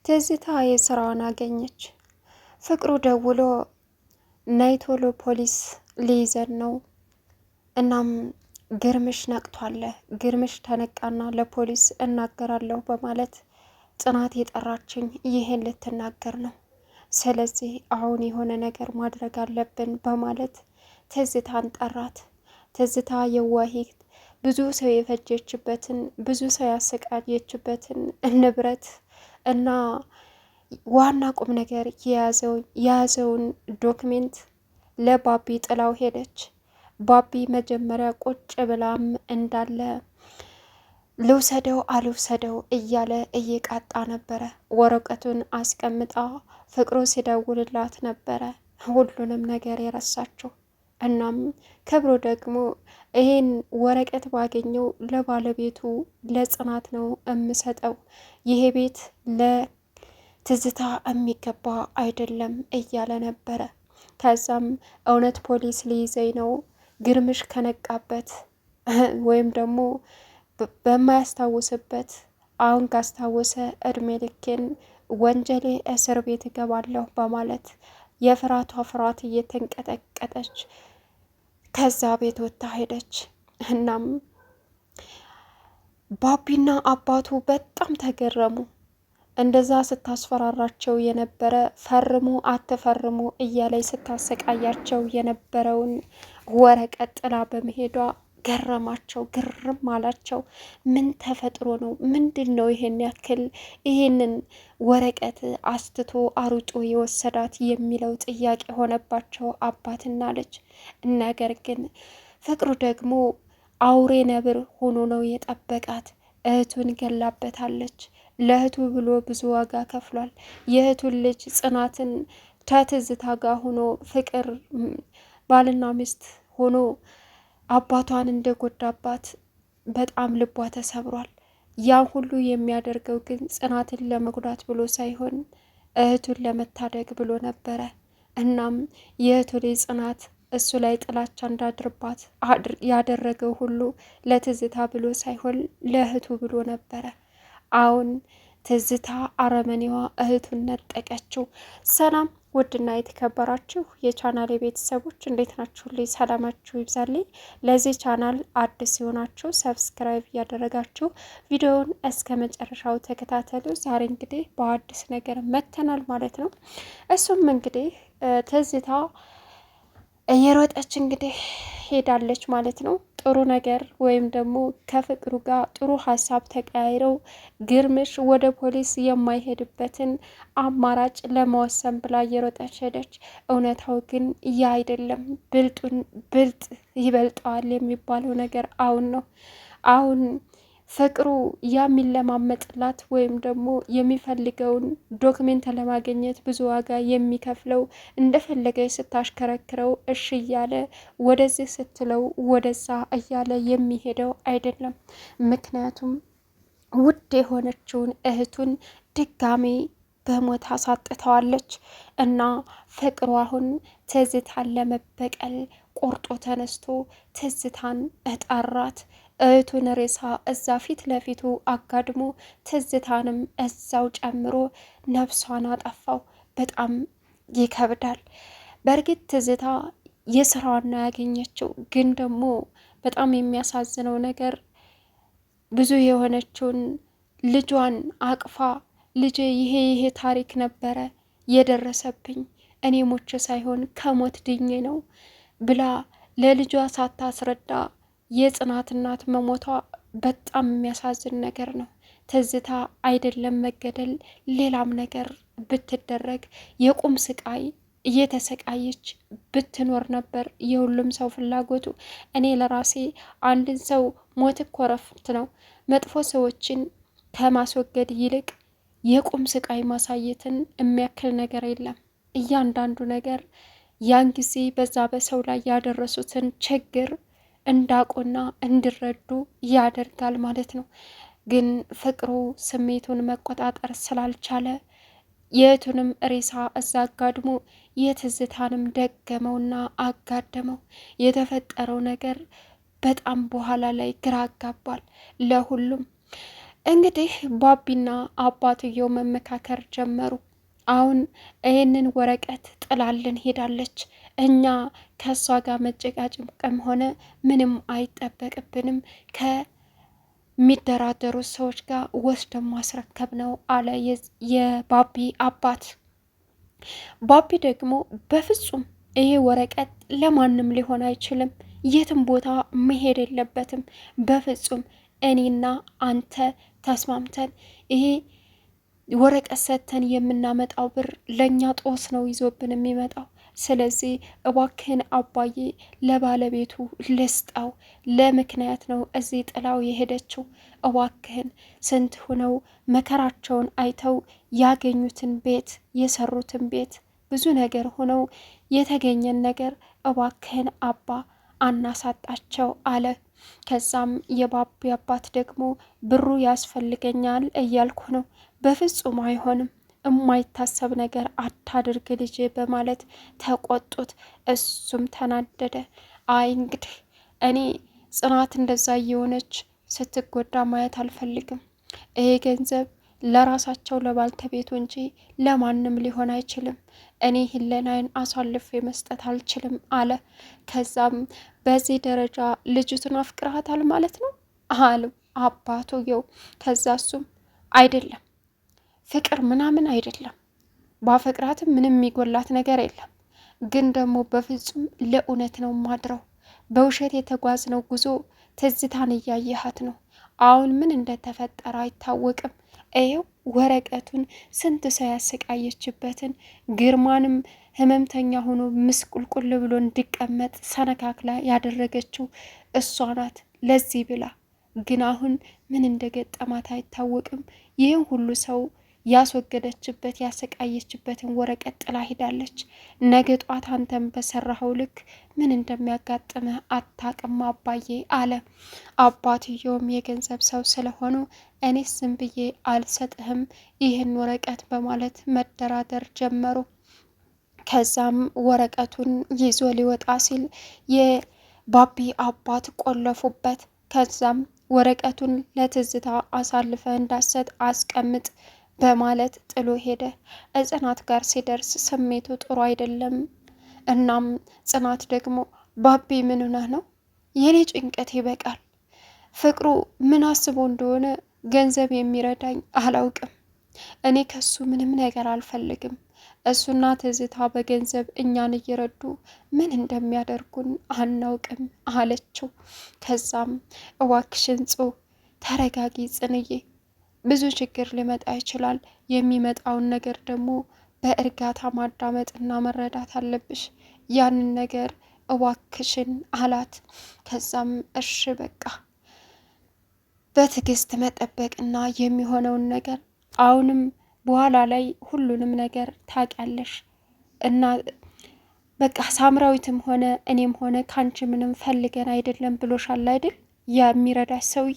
ትዝታ የስራዋን አገኘች። ፍቅሩ ደውሎ ነይ ቶሎ ፖሊስ ሊይዘን ነው፣ እናም ግርምሽ ነቅቷል፣ ግርምሽ ተነቃና ለፖሊስ እናገራለሁ በማለት ጽናት የጠራችኝ ይህን ልትናገር ነው። ስለዚህ አሁን የሆነ ነገር ማድረግ አለብን በማለት ትዝታን ጠራት። ትዝታ የዋሂት ብዙ ሰው የፈጀችበትን ብዙ ሰው ያሰቃየችበትን ንብረት እና ዋና ቁም ነገር የያዘውን ዶክሜንት ለባቢ ጥላው ሄደች። ባቢ መጀመሪያ ቁጭ ብላም እንዳለ ልውሰደው አልውሰደው እያለ እየቃጣ ነበረ። ወረቀቱን አስቀምጣ ፍቅሩ ሲደውልላት ነበረ ሁሉንም ነገር የረሳችው። እናም ክብሩ ደግሞ ይሄን ወረቀት ባገኘው ለባለቤቱ ለጽናት ነው እምሰጠው፣ ይሄ ቤት ለትዝታ የሚገባ አይደለም እያለ ነበረ። ከዛም እውነት ፖሊስ ሊይዘኝ ነው ግርምሽ ከነቃበት ወይም ደግሞ በማያስታውስበት አሁን ካስታወሰ እድሜ ልኬን ወንጀሌ እስር ቤት እገባለሁ በማለት የፍራቷ ፍርሃት እየተንቀጠቀጠች ከዛ ቤት ወጥታ ሄደች። እናም ባቢና አባቱ በጣም ተገረሙ። እንደዛ ስታስፈራራቸው የነበረ ፈርሙ አትፈርሙ እያለች ስታሰቃያቸው የነበረውን ወረቀት ጥላ በመሄዷ ገረማቸው፣ ግርም አላቸው። ምን ተፈጥሮ ነው? ምንድን ነው ይሄን ያክል ይሄንን ወረቀት አስትቶ አሩጦ የወሰዳት የሚለው ጥያቄ ሆነባቸው አባትና ልጅ። ነገር ግን ፍቅሩ ደግሞ አውሬ ነብር ሆኖ ነው የጠበቃት። እህቱን ገላበታለች። ለእህቱ ብሎ ብዙ ዋጋ ከፍሏል። የእህቱን ልጅ ጽናትን ከትዝታ ጋር ሆኖ ፍቅር ባልና ሚስት ሆኖ አባቷን እንደጎዳባት በጣም ልቧ ተሰብሯል። ያን ሁሉ የሚያደርገው ግን ጽናትን ለመጉዳት ብሎ ሳይሆን እህቱን ለመታደግ ብሎ ነበረ። እናም የእህቱ ልጅ ጽናት እሱ ላይ ጥላቻ እንዳድርባት ያደረገው ሁሉ ለትዝታ ብሎ ሳይሆን ለእህቱ ብሎ ነበረ። አሁን ትዝታ አረመኔዋ እህቱን ነጠቀችው። ሰላም ውድና የተከበራችሁ የቻናል ቤተሰቦች እንዴት ናችሁ? ልይ ሰላማችሁ ይብዛልኝ። ለዚህ ቻናል አዲስ ሲሆናችሁ ሰብስክራይብ እያደረጋችሁ ቪዲዮውን እስከ መጨረሻው ተከታተሉ። ዛሬ እንግዲህ በአዲስ ነገር መተናል ማለት ነው። እሱም እንግዲህ ትዝታ እየሮጠች እንግዲህ ሄዳለች ማለት ነው። ጥሩ ነገር ወይም ደግሞ ከፍቅሩ ጋር ጥሩ ሀሳብ ተቀያይረው ግርምሽ ወደ ፖሊስ የማይሄድበትን አማራጭ ለመወሰን ብላ እየሮጠች ሄደች። እውነታው ግን ያ አይደለም። ብልጡን ብልጥ ይበልጠዋል የሚባለው ነገር አሁን ነው። አሁን ፍቅሩ የሚለማመጥላት ወይም ደግሞ የሚፈልገውን ዶክሜንት ለማግኘት ብዙ ዋጋ የሚከፍለው እንደፈለገች ስታሽከረክረው እሺ እያለ ወደዚህ ስትለው ወደዛ እያለ የሚሄደው አይደለም። ምክንያቱም ውድ የሆነችውን እህቱን ድጋሜ በሞት አሳጥተዋለች እና ፍቅሩ አሁን ትዝታን ለመበቀል ቆርጦ ተነስቶ ትዝታን እጠራት። እህቱን ሬሳ እዛ ፊት ለፊቱ አጋድሞ ትዝታንም እዛው ጨምሮ ነፍሷን አጠፋው። በጣም ይከብዳል። በእርግጥ ትዝታ የስራዋን ያገኘችው፣ ግን ደግሞ በጣም የሚያሳዝነው ነገር ብዙ የሆነችውን ልጇን አቅፋ ልጄ ይሄ ታሪክ ነበረ የደረሰብኝ፣ እኔ ሞቼ ሳይሆን ከሞት ድኜ ነው ብላ ለልጇ ሳታስረዳ የጽናት እናት መሞቷ በጣም የሚያሳዝን ነገር ነው። ትዝታ አይደለም መገደል ሌላም ነገር ብትደረግ የቁም ስቃይ እየተሰቃየች ብትኖር ነበር የሁሉም ሰው ፍላጎቱ። እኔ ለራሴ አንድን ሰው ሞት እኮ እረፍት ነው። መጥፎ ሰዎችን ከማስወገድ ይልቅ የቁም ስቃይ ማሳየትን የሚያክል ነገር የለም። እያንዳንዱ ነገር ያን ጊዜ በዛ በሰው ላይ ያደረሱትን ችግር እንዳቁና እንዲረዱ ያደርጋል ማለት ነው። ግን ፍቅሩ ስሜቱን መቆጣጠር ስላልቻለ የቱንም ሬሳ እዛ አጋድሞ የትዝታንም ደገመውና አጋደመው። የተፈጠረው ነገር በጣም በኋላ ላይ ግራ አጋባል ለሁሉም። እንግዲህ ባቢና አባትየው መመካከር ጀመሩ። አሁን ይህንን ወረቀት ጥላልን ሄዳለች። እኛ ከእሷ ጋር መጨቃጨቅም ሆነ ምንም አይጠበቅብንም። ከሚደራደሩት ሰዎች ጋር ወስደን ማስረከብ ነው አለ የባቢ አባት። ባቢ ደግሞ በፍጹም ይሄ ወረቀት ለማንም ሊሆን አይችልም፣ የትም ቦታ መሄድ የለበትም፣ በፍጹም እኔና አንተ ተስማምተን ይሄ ወረቀት ሰጥተን የምናመጣው ብር ለእኛ ጦስ ነው ይዞብን የሚመጣው። ስለዚህ እባክህን አባዬ ለባለቤቱ ልስጠው፣ ለምክንያት ነው እዚህ ጥላው የሄደችው። እባክህን ስንት ሆነው መከራቸውን አይተው ያገኙትን ቤት የሰሩትን ቤት ብዙ ነገር ሆነው የተገኘን ነገር እባክህን አባ አናሳጣቸው አለ። ከዛም የባቢ አባት ደግሞ ብሩ ያስፈልገኛል እያልኩ ነው፣ በፍጹም አይሆንም፣ የማይታሰብ ነገር አታድርግ ልጄ በማለት ተቆጡት። እሱም ተናደደ። አይ እንግዲህ እኔ ጽናት እንደዛ እየሆነች ስትጎዳ ማየት አልፈልግም። ይሄ ገንዘብ ለራሳቸው ለባልተቤቱ እንጂ ለማንም ሊሆን አይችልም። እኔ ህለናይን አሳልፌ መስጠት አልችልም አለ። ከዛም በዚህ ደረጃ ልጅቱን አፍቅረሃታል ማለት ነው አሉ አባትየው። ከዛ እሱም አይደለም ፍቅር ምናምን አይደለም፣ ባፈቅራትም ምንም የሚጎላት ነገር የለም፣ ግን ደግሞ በፍጹም ለእውነት ነው ማድረው። በውሸት የተጓዝነው ጉዞ ትዝታን እያየሃት ነው። አሁን ምን እንደተፈጠረ አይታወቅም። ይኸው ወረቀቱን ስንት ሰው ያሰቃየችበትን ግርማንም ህመምተኛ ሆኖ ምስቁልቁል ብሎ እንዲቀመጥ ሰነካክላ ያደረገችው እሷ ናት። ለዚህ ብላ ግን አሁን ምን እንደገጠማት አይታወቅም። ይህን ሁሉ ሰው ያስወገደችበት ያሰቃየችበትን ወረቀት ጥላ ሂዳለች። ነገ ጧት አንተም በሰራኸው ልክ ምን እንደሚያጋጥምህ አታቅም አባዬ አለ። አባትየውም የገንዘብ ሰው ስለሆኑ እኔ ዝም ብዬ አልሰጥህም ይህን ወረቀት በማለት መደራደር ጀመሩ። ከዛም ወረቀቱን ይዞ ሊወጣ ሲል የባቢ አባት ቆለፉበት። ከዛም ወረቀቱን ለትዝታ አሳልፈ እንዳሰጥ አስቀምጥ በማለት ጥሎ ሄደ። ጽናት ጋር ሲደርስ ስሜቱ ጥሩ አይደለም። እናም ጽናት ደግሞ ባቢ ምን ሆነህ ነው? የኔ ጭንቀት ይበቃል። ፍቅሩ ምን አስቦ እንደሆነ ገንዘብ የሚረዳኝ አላውቅም። እኔ ከሱ ምንም ነገር አልፈልግም። እሱና ትዝታ በገንዘብ እኛን እየረዱ ምን እንደሚያደርጉን አናውቅም አለችው። ከዛም እዋክሽን ተረጋጊ ጽንዬ፣ ብዙ ችግር ሊመጣ ይችላል። የሚመጣውን ነገር ደግሞ በእርጋታ ማዳመጥና መረዳት አለብሽ። ያንን ነገር እዋክሽን አላት። ከዛም እሺ በቃ በትዕግስት መጠበቅና የሚሆነውን ነገር አሁንም በኋላ ላይ ሁሉንም ነገር ታውቂያለሽ እና በቃ ሳምራዊትም ሆነ እኔም ሆነ ካንቺ ምንም ፈልገን አይደለም ብሎሻል አይደል የሚረዳሽ ሰውዬ።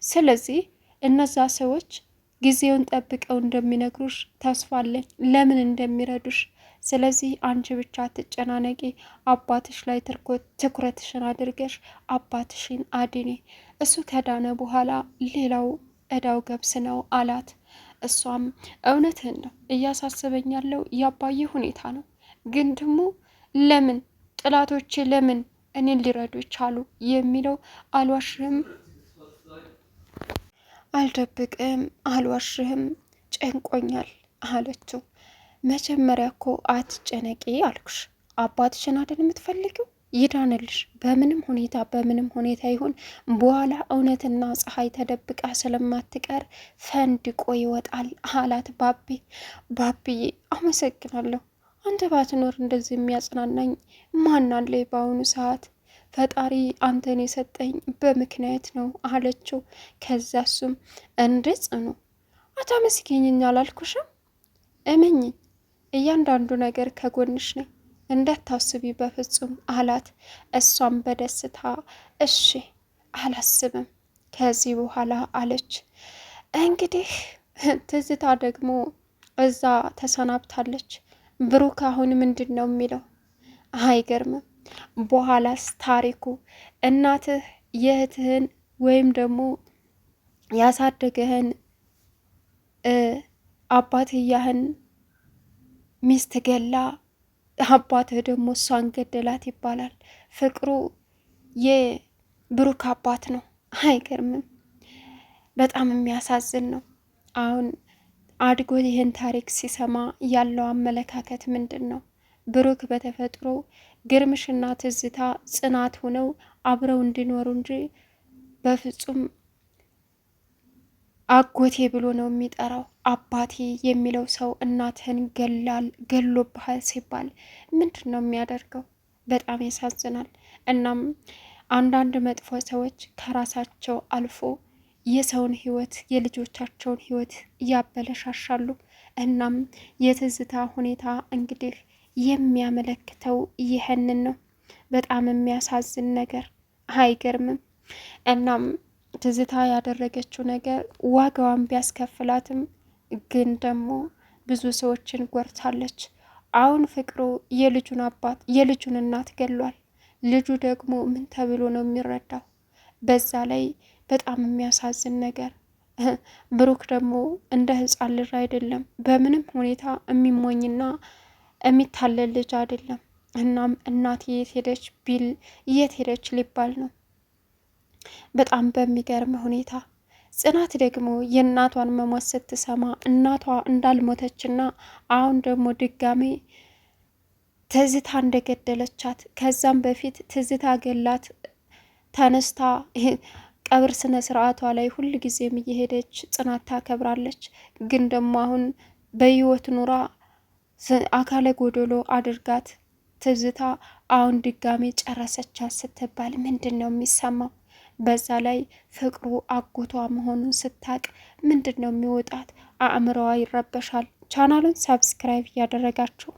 ስለዚህ እነዛ ሰዎች ጊዜውን ጠብቀው እንደሚነግሩሽ ተስፋ አለኝ፣ ለምን እንደሚረዱሽ። ስለዚህ አንቺ ብቻ አትጨናነቂ፣ አባትሽ ላይ ትኩረትሽን አድርገሽ አባትሽን አድኔ። እሱ ከዳነ በኋላ ሌላው እዳው ገብስ ነው አላት። እሷም እውነትህን ነው፣ እያሳሰበኝ ያለው የአባዬ ሁኔታ ነው። ግን ደግሞ ለምን ጥላቶቼ ለምን እኔን ሊረዱ ቻሉ የሚለው አልዋሽህም፣ አልደብቅም፣ አልዋሽህም፣ ጨንቆኛል አለችው። መጀመሪያ እኮ አትጨነቂ አልኩሽ። አባትሽን አይደል የምትፈልጊው? ይዳንልሽ። በምንም ሁኔታ ይሁን በኋላ እውነትና ፀሐይ ተደብቃ ስለማትቀር ፈንድቆ ይወጣል አላት ባቢዬ አመሰግናለሁ። አንተ ባትኖር እንደዚህ የሚያጽናናኝ ማን አለ በአሁኑ ሰዓት? ፈጣሪ አንተን የሰጠኝ በምክንያት ነው አለችው። ከዛ እሱም እንደ ጽኑ አታመስገኝኝ አላልኩሽም? እመኝኝ፣ እያንዳንዱ ነገር ከጎንሽ ነኝ፣ እንዳታስቢ በፍጹም አላት። እሷም በደስታ እሺ አላስብም ከዚህ በኋላ አለች። እንግዲህ ትዝታ ደግሞ እዛ ተሰናብታለች። ብሩክ አሁን ምንድን ነው የሚለው? አይገርምም። በኋላስ ታሪኩ እናትህ የእህትህን ወይም ደግሞ ያሳደገህን አባትያህን ሚስት ገላ አባትህ ደግሞ እሷን ገደላት ይባላል። ፍቅሩ የብሩክ አባት ነው። አይገርምም? በጣም የሚያሳዝን ነው። አሁን አድጎ ይህን ታሪክ ሲሰማ ያለው አመለካከት ምንድን ነው? ብሩክ በተፈጥሮ ግርምሽና ትዝታ ጽናት ሆነው አብረው እንዲኖሩ እንጂ በፍጹም አጎቴ ብሎ ነው የሚጠራው። አባቴ የሚለው ሰው እናትህን ገሎብሃል ሲባል ምንድን ነው የሚያደርገው? በጣም ያሳዝናል። እናም አንዳንድ መጥፎ ሰዎች ከራሳቸው አልፎ የሰውን ህይወት የልጆቻቸውን ህይወት ያበለሻሻሉ። እናም የትዝታ ሁኔታ እንግዲህ የሚያመለክተው ይህንን ነው። በጣም የሚያሳዝን ነገር አይገርምም? እናም ትዝታ ያደረገችው ነገር ዋጋዋን ቢያስከፍላትም ግን ደግሞ ብዙ ሰዎችን ጎርታለች። አሁን ፍቅሩ የልጁን እናት ገሏል። ልጁ ደግሞ ምን ተብሎ ነው የሚረዳው? በዛ ላይ በጣም የሚያሳዝን ነገር ብሩክ ደግሞ እንደ ህፃን ልጅ አይደለም፣ በምንም ሁኔታ የሚሞኝና የሚታለል ልጅ አይደለም። እናም እናት የት ሄደች ቢል የት ሄደች ሊባል ነው። በጣም በሚገርም ሁኔታ ጽናት ደግሞ የእናቷን መሞት ስትሰማ እናቷ እንዳልሞተችና አሁን ደግሞ ድጋሜ ትዝታ እንደገደለቻት ከዛም በፊት ትዝታ ገላት ተነስታ ቀብር ስነ ስርዓቷ ላይ ሁል ጊዜም እየሄደች ጽናት ታከብራለች። ግን ደግሞ አሁን በህይወት ኑራ አካለ ጎደሎ አድርጋት ትዝታ አሁን ድጋሜ ጨረሰቻት ስትባል ምንድን ነው የሚሰማው? በዛ ላይ ፍቅሩ አጎቷ መሆኑን ስታቅ ምንድን ነው የሚወጣት? አእምሮዋ ይረበሻል። ቻናሉን ሰብስክራይብ እያደረጋችሁ